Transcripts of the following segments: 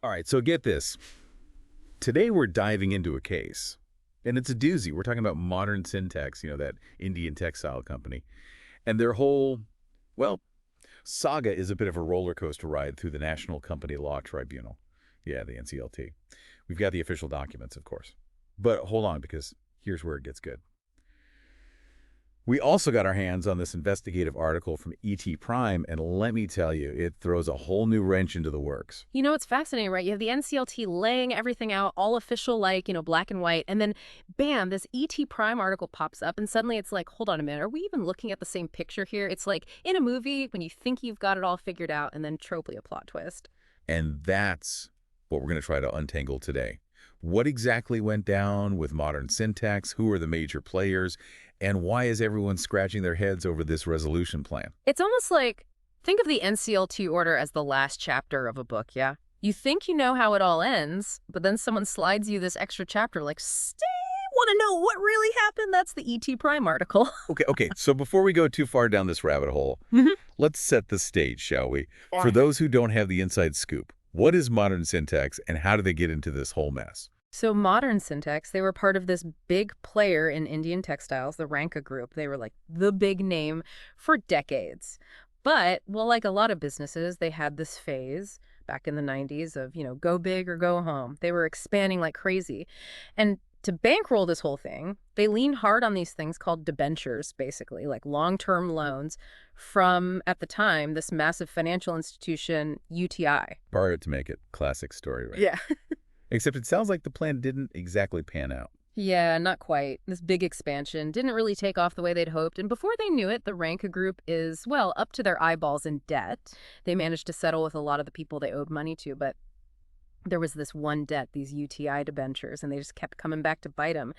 All right, so get this. Today we're diving into a case, and it's a doozy. We're talking about Modern Syntex, that Indian textile company. And their whole, well, saga is a bit of a roller coaster ride through the National Company Law Tribunal. Yeah, the NCLT. We've got the official documents, of course. But hold on, because here's where it gets good. We also got our hands on this investigative article from ET Prime, and let me tell you, it throws a whole new wrench into the works. It's fascinating, right? You have the NCLT laying everything out, all official, like, black and white, and then bam, this ET Prime article pops up, and suddenly it's like, hold on a minute, are we even looking at the same picture here? It's like in a movie when you think you've got it all figured out, and then tropely a plot twist. And that's what we're going to try to untangle today. What exactly went down with Modern Syntex? Who are the major players? And why is everyone scratching their heads over this resolution plan? It's almost like, think of the NCLT order as the last chapter of a book, yeah? You think you know how it all ends, but then someone slides you this extra chapter like, stay, want to know what really happened? That's the ET Prime article. Okay. So before we go too far down this rabbit hole, let's set the stage, shall we? For those who don't have the inside scoop, what is Modern Syntex and how do they get into this whole mess? So Modern Syntex, they were part of this big player in Indian textiles, the Ranka Group. They were like the big name for decades. But, well, like a lot of businesses, they had this phase back in the 90s of, go big or go home. They were expanding like crazy. And to bankroll this whole thing, they leaned hard on these things called debentures, basically, like long-term loans from, at the time, this massive financial institution, UTI. Borrow it to make it. Classic story, right? Yeah. Except it sounds like the plan didn't exactly pan out. Yeah, not quite. This big expansion didn't really take off the way they'd hoped, and before they knew it, the Ranka Group is, well, up to their eyeballs in debt. They managed to settle with a lot of the people they owed money to, but there was this one debt, these UTI debentures, and they just kept coming back to bite them,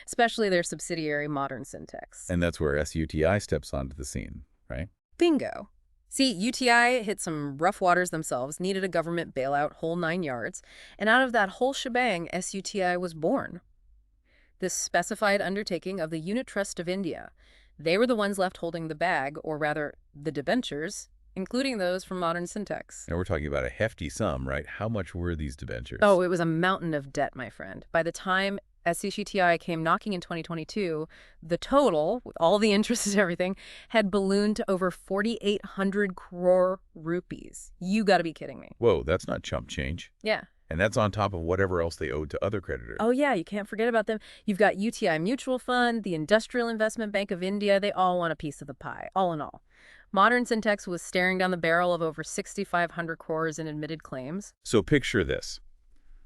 especially their subsidiary, Modern Syntex. And that's where SUTI steps onto the scene, right? Bingo. See, UTI hit some rough waters themselves, needed a government bailout, whole 9 yards, and out of that whole shebang, SUTI was born. This specified undertaking of the Unit Trust of India. They were the ones left holding the bag, or rather, the debentures, including those from Modern Syntex. And we're talking about a hefty sum, right? How much were these debentures? Oh, it was a mountain of debt, my friend. By the time SUTI came knocking in 2022, the total, with all the interest and everything, had ballooned to over 4,800 crore rupees. You gotta be kidding me. Whoa, that's not chump change. Yeah. And that's on top of whatever else they owed to other creditors. Oh, yeah, you can't forget about them. You've got UTI Mutual Fund, the Industrial Investment Bank of India. They all want a piece of the pie, all in all. Modern Syntex was staring down the barrel of over 6,500 crores in admitted claims. So picture this.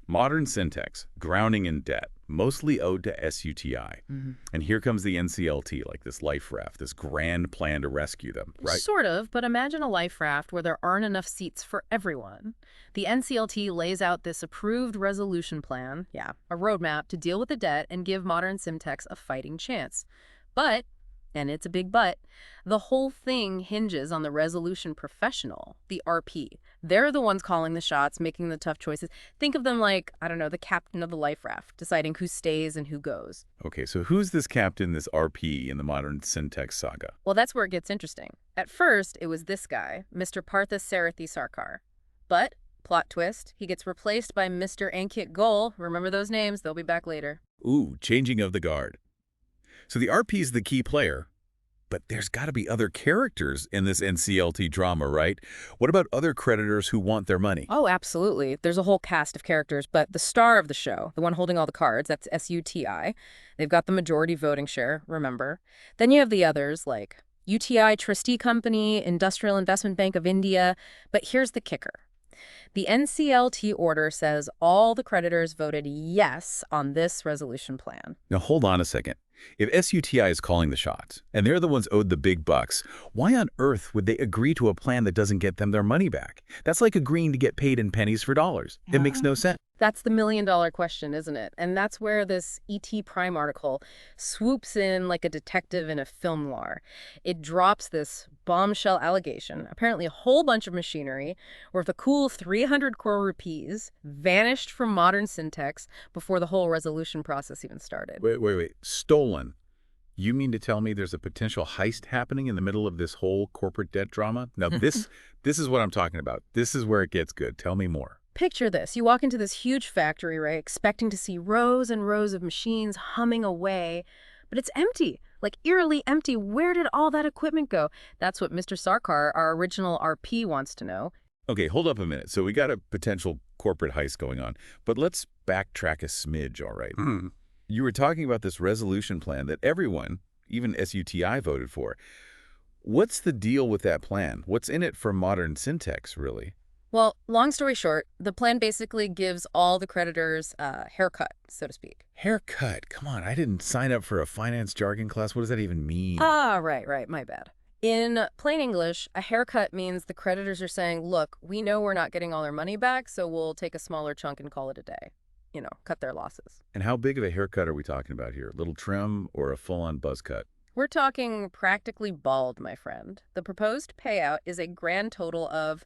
Modern Syntex, drowning in debt, mostly owed to SUTI. And here comes the NCLT, like this life raft, this grand plan to rescue them, right? Sort of, but imagine a life raft where there aren't enough seats for everyone. The NCLT lays out this approved resolution plan, a roadmap to deal with the debt and give Modern Syntex a fighting chance. But, and it's a big but, the whole thing hinges on the resolution professional, the RP. They're the ones calling the shots, making the tough choices. Think of them like, I don't know, the captain of the life raft, deciding who stays and who goes. Okay, so who's this captain, this RP in the Modern Syntex saga? Well, that's where it gets interesting. At first, it was this guy, Mr. Partha Sarathi Sarkar. But, plot twist, he gets replaced by Mr. Ankit Goel. Remember those names, they'll be back later. Ooh, changing of the guard. So the RP is the key player, but there's got to be other characters in this NCLT drama, right? What about other creditors who want their money? Oh, absolutely. There's a whole cast of characters, but the star of the show, the one holding all the cards, that's SUTI. They've got the majority voting share, remember. Then you have the others like UTI Trustee Company, Industrial Investment Bank of India. But here's the kicker. The NCLT order says all the creditors voted yes on this resolution plan. Now, hold on a second. If SUTI is calling the shots, and they're the ones owed the big bucks, why on earth would they agree to a plan that doesn't get them their money back? That's like agreeing to get paid in pennies for dollars. It makes no sense. That's the million-dollar question, isn't it? And that's where this ET Prime article swoops in like a detective in a film noir. It drops this bombshell allegation, apparently a whole bunch of machinery, worth a cool 300 crore rupees, vanished from Modern Syntex before the whole resolution process even started. Wait. Stolen. You mean to tell me there's a potential heist happening in the middle of this whole corporate debt drama? Now, this is what I'm talking about. This is where it gets good. Tell me more. Picture this. You walk into this huge factory, right, expecting to see rows and rows of machines humming away, but it's empty, like eerily empty. Where did all that equipment go? That's what Mr. Sarkar, our original RP, wants to know. Okay, hold up a minute. So we got a potential corporate heist going on, but let's backtrack a smidge, all right? You were talking about this resolution plan that everyone, even SUTI, voted for. What's the deal with that plan? What's in it for modern Syntex, really? Well, long story short, the plan basically gives all the creditors a haircut, so to speak. Haircut. Come on, I didn't sign up for a finance jargon class. What does that even mean? Ah, right, my bad. In plain English, a haircut means the creditors are saying, look, we know we're not getting all our money back, so we'll take a smaller chunk and call it a day. Cut their losses. And how big of a haircut are we talking about here? Little trim or a full-on buzz cut? We're talking practically bald, my friend. The proposed payout is a grand total of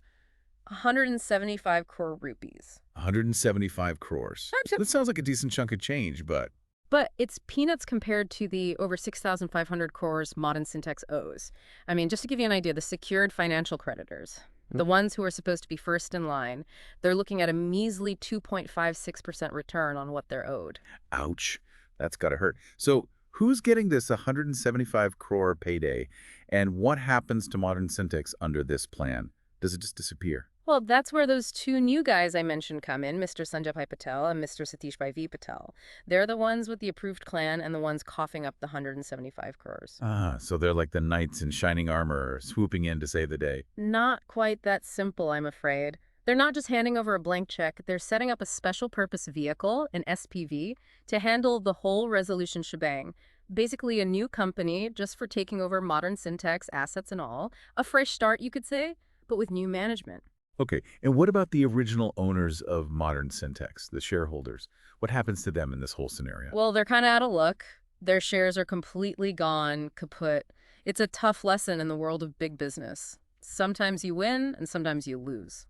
175 crore rupees. 175 crores. That sounds like a decent chunk of change, but But it's peanuts compared to the over 6,500 crores modern Syntex owes. I mean, just to give you an idea, the secured financial creditors, the ones who are supposed to be first in line, they're looking at a measly 2.56% return on what they're owed. ouch. That's got to hurt. So who's getting this 175 crore payday, and what happens to modern Syntex under this plan? Does it just disappear? Well, that's where those two new guys I mentioned come in, Mr. Sanjay Patel and Mr. Satish V. Patel. They're the ones with the approved clan and the ones coughing up the 175 crores. Ah, so they're like the knights in shining armor swooping in to save the day. Not quite that simple, I'm afraid. They're not just handing over a blank check, they're setting up a special purpose vehicle, an SPV, to handle the whole resolution shebang. Basically a new company just for taking over modern Syntex assets and all. A fresh start, you could say, but with new management. Okay, and what about the original owners of modern Syntex, the shareholders? What happens to them in this whole scenario? Well, they're kind of out of luck. Their shares are completely gone, kaput. It's a tough lesson in the world of big business. Sometimes you win and sometimes you lose.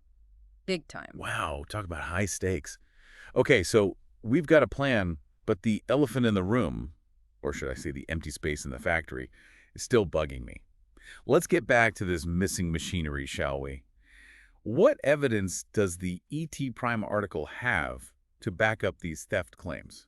Big time. Wow, talk about high stakes. Okay, so we've got a plan, but the elephant in the room, or should I say the empty space in the factory, is still bugging me. Let's get back to this missing machinery, shall we? What evidence does the ET Prime article have to back up these theft claims?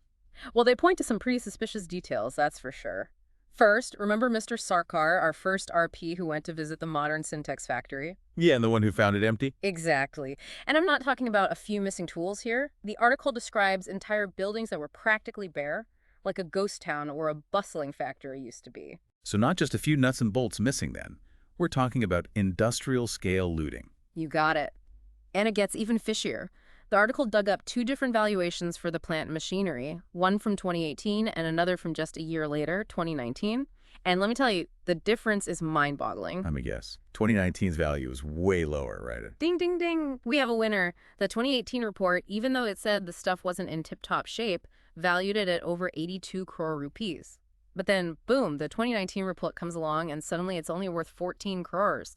Well, they point to some pretty suspicious details, that's for sure. First, remember Mr. Sarkar, our first RP who went to visit the modern Syntex factory? Yeah, and the one who found it empty? Exactly. And I'm not talking about a few missing tools here. The article describes entire buildings that were practically bare, like a ghost town or a bustling factory used to be. So not just a few nuts and bolts missing then. We're talking about industrial-scale looting. You got it. And it gets even fishier. The article dug up two different valuations for the plant and machinery, one from 2018 and another from just a year later, 2019. And let me tell you, the difference is mind-boggling. Let me guess. 2019's value is way lower, right? Ding, ding, ding. We have a winner. The 2018 report, even though it said the stuff wasn't in tip-top shape, valued it at over 82 crore rupees. But then, boom, the 2019 report comes along and suddenly it's only worth 14 crores.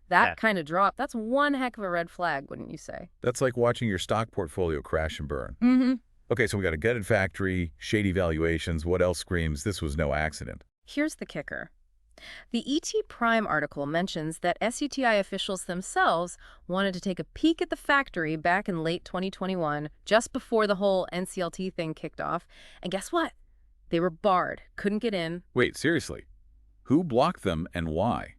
That kind of drop, that's one heck of a red flag, wouldn't you say? That's like watching your stock portfolio crash and burn. Mm-hmm. Okay, so we got a gutted factory, shady valuations. What else screams this was no accident? Here's the kicker. The ET Prime article mentions that SUTI officials themselves wanted to take a peek at the factory back in late 2021, just before the whole NCLT thing kicked off. And guess what? They were barred, couldn't get in. Wait, seriously? Who blocked them and why?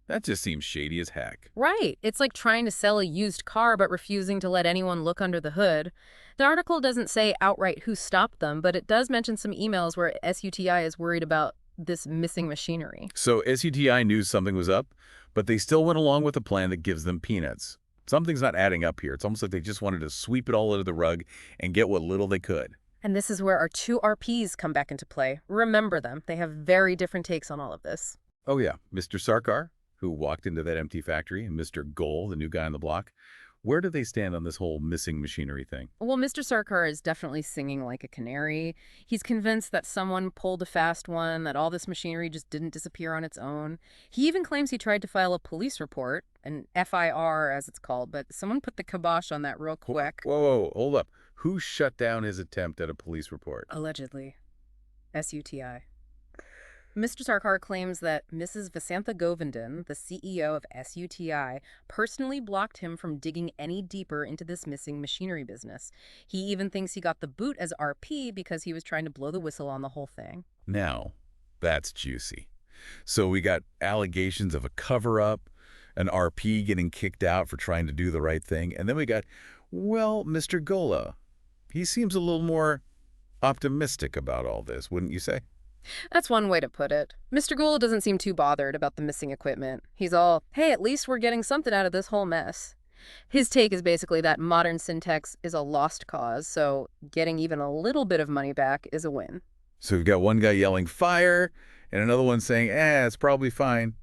That just seems shady as heck. Right. It's like trying to sell a used car but refusing to let anyone look under the hood. The article doesn't say outright who stopped them, but it does mention some emails where SUTI is worried about this missing machinery. So SUTI knew something was up, but they still went along with a plan that gives them peanuts. Something's not adding up here. It's almost like they just wanted to sweep it all under the rug and get what little they could. And this is where our two RPs come back into play. Remember them. They have very different takes on all of this. Oh yeah, Mr. Sarkar, who walked into that empty factory, and Mr. Goal, the new guy on the block. Where do they stand on this whole missing machinery thing? Well, Mr. Sarkar is definitely singing like a canary. He's convinced that someone pulled a fast one, that all this machinery just didn't disappear on its own. He even claims he tried to file a police report, an FIR as it's called, but someone put the kibosh on that real quick. Whoa, hold up. Who shut down his attempt at a police report? Allegedly. SUTI. Mr. Sarkar claims that Mrs. Vasantha Govindan, the CEO of SUTI, personally blocked him from digging any deeper into this missing machinery business. He even thinks he got the boot as RP because he was trying to blow the whistle on the whole thing. Now, that's juicy. So we got allegations of a cover-up, an RP getting kicked out for trying to do the right thing, and then we got, well, Mr. Gola. He seems a little more optimistic about all this, wouldn't you say? That's one way to put it. Mr. Gould doesn't seem too bothered about the missing equipment. He's all, hey, at least we're getting something out of this whole mess. His take is basically that modern Syntex is a lost cause, so getting even a little bit of money back is a win. So we've got one guy yelling fire and another one saying, it's probably fine.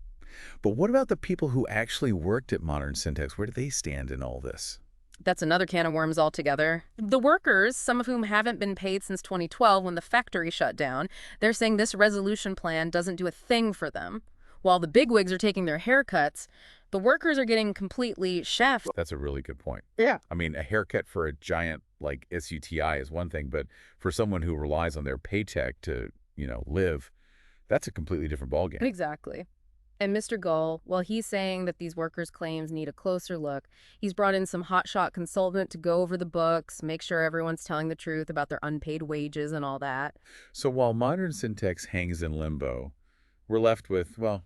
But what about the people who actually worked at Modern Syntex? Where do they stand in all this? That's another can of worms altogether. The workers, some of whom haven't been paid since 2012 when the factory shut down, they're saying this resolution plan doesn't do a thing for them. While the bigwigs are taking their haircuts, the workers are getting completely shafted. That's a really good point. Yeah. I mean, a haircut for a giant like SUTI is one thing, but for someone who relies on their paycheck to, live, that's a completely different ballgame. Exactly. And Mr. Gull, while he's saying that these workers' claims need a closer look, he's brought in some hotshot consultant to go over the books, make sure everyone's telling the truth about their unpaid wages and all that. So while Modern Syntex hangs in limbo, we're left with, well,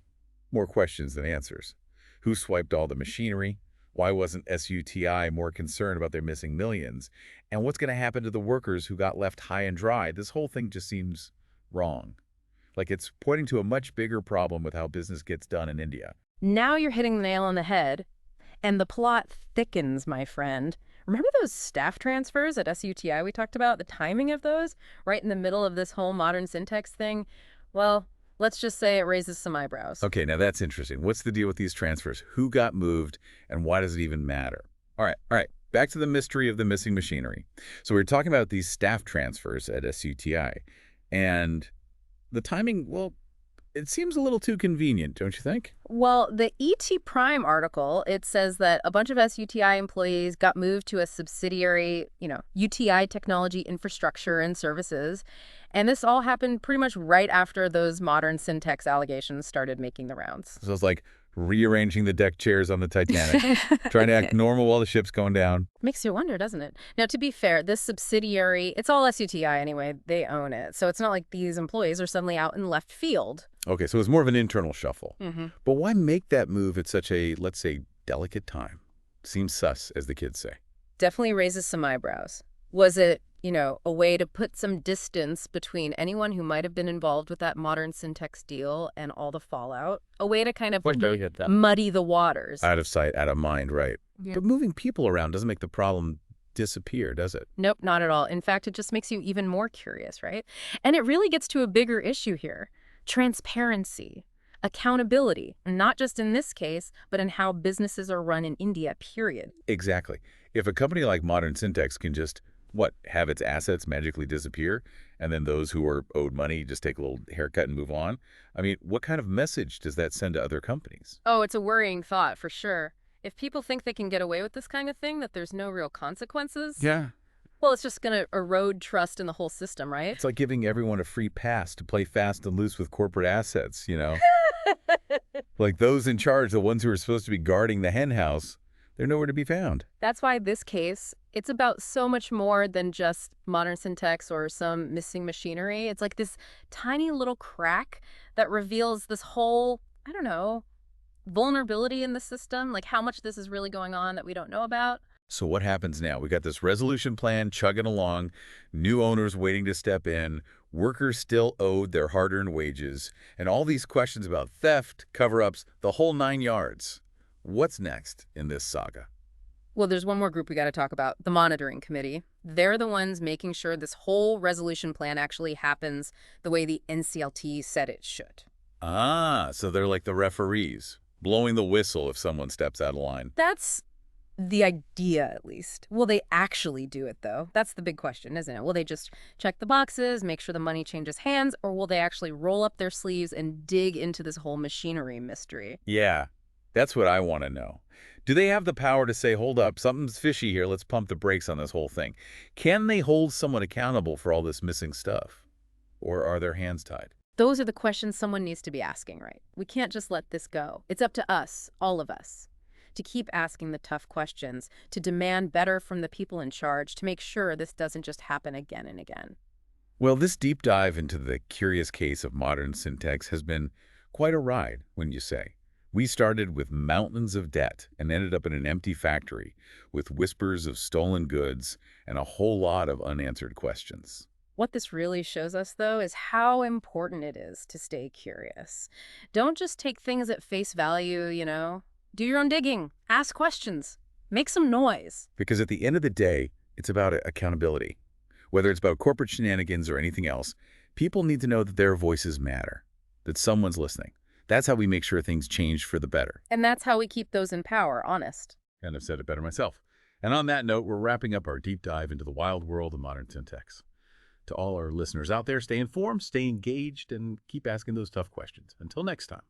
more questions than answers. Who swiped all the machinery? Why wasn't SUTI more concerned about their missing millions? And what's going to happen to the workers who got left high and dry? This whole thing just seems wrong. Like it's pointing to a much bigger problem with how business gets done in India. Now you're hitting the nail on the head. And the plot thickens, my friend. Remember those staff transfers at SUTI we talked about? The timing of those? Right in the middle of this whole modern Syntex thing? Well, let's just say it raises some eyebrows. Okay, now that's interesting. What's the deal with these transfers? Who got moved, and why does it even matter? All right. Back to the mystery of the missing machinery. So we were talking about these staff transfers at SUTI, and the timing, well, it seems a little too convenient, don't you think? Well, the ET Prime article, it says that a bunch of SUTI employees got moved to a subsidiary, UTI Technology Infrastructure and Services. And this all happened pretty much right after those modern Syntex allegations started making the rounds. So it's like rearranging the deck chairs on the Titanic, trying to act normal while the ship's going down. Makes you wonder, doesn't it? Now, to be fair, this subsidiary, it's all SUTI anyway. They own it. So it's not like these employees are suddenly out in left field. Okay, so it's more of an internal shuffle. Mm-hmm. But why make that move at such a, let's say, delicate time? Seems sus, as the kids say. Definitely raises some eyebrows. Was it, a way to put some distance between anyone who might have been involved with that modern Syntex deal and all the fallout? A way to kind of muddy the waters. Out of sight, out of mind, right. Yeah. But moving people around doesn't make the problem disappear, does it? Nope, not at all. In fact, it just makes you even more curious, right? And it really gets to a bigger issue here. Transparency, accountability, not just in this case, but in how businesses are run in India, period. Exactly. If a company like Modern Syntex can just, have its assets magically disappear, and then those who are owed money just take a little haircut and move on, I mean, what kind of message does that send to other companies? Oh, it's a worrying thought, for sure. If people think they can get away with this kind of thing, that there's no real consequences, Yeah. well, it's just going to erode trust in the whole system, right? It's like giving everyone a free pass to play fast and loose with corporate assets, Like those in charge, the ones who are supposed to be guarding the hen house, they're nowhere to be found. That's why this case, it's about so much more than just modern Syntex or some missing machinery. It's like this tiny little crack that reveals this whole, vulnerability in the system, like how much this is really going on that we don't know about. So what happens now? We got this resolution plan chugging along, new owners waiting to step in, workers still owed their hard-earned wages, and all these questions about theft, cover-ups, the whole 9 yards. What's next in this saga? Well, there's one more group we got to talk about, the monitoring committee. They're the ones making sure this whole resolution plan actually happens the way the NCLT said it should. Ah, so they're like the referees, blowing the whistle if someone steps out of line. That's the idea, at least. Will they actually do it, though? That's the big question, isn't it? Will they just check the boxes, make sure the money changes hands, or will they actually roll up their sleeves and dig into this whole machinery mystery? Yeah, that's what I want to know. Do they have the power to say, hold up, something's fishy here, let's pump the brakes on this whole thing? Can they hold someone accountable for all this missing stuff? Or are their hands tied? Those are the questions someone needs to be asking, right? We can't just let this go. It's up to us, all of us, to keep asking the tough questions, to demand better from the people in charge, to make sure this doesn't just happen again and again. Well, this deep dive into the curious case of modern Syntex has been quite a ride, wouldn't you say? We started with mountains of debt and ended up in an empty factory with whispers of stolen goods and a whole lot of unanswered questions. What this really shows us, though, is how important it is to stay curious. Don't just take things at face value. Do your own digging, ask questions, make some noise. Because at the end of the day, it's about accountability. Whether it's about corporate shenanigans or anything else, people need to know that their voices matter, that someone's listening. That's how we make sure things change for the better. And that's how we keep those in power honest. And I've said it better myself. And on that note, we're wrapping up our deep dive into the wild world of modern Syntex. To all our listeners out there, stay informed, stay engaged, and keep asking those tough questions. Until next time.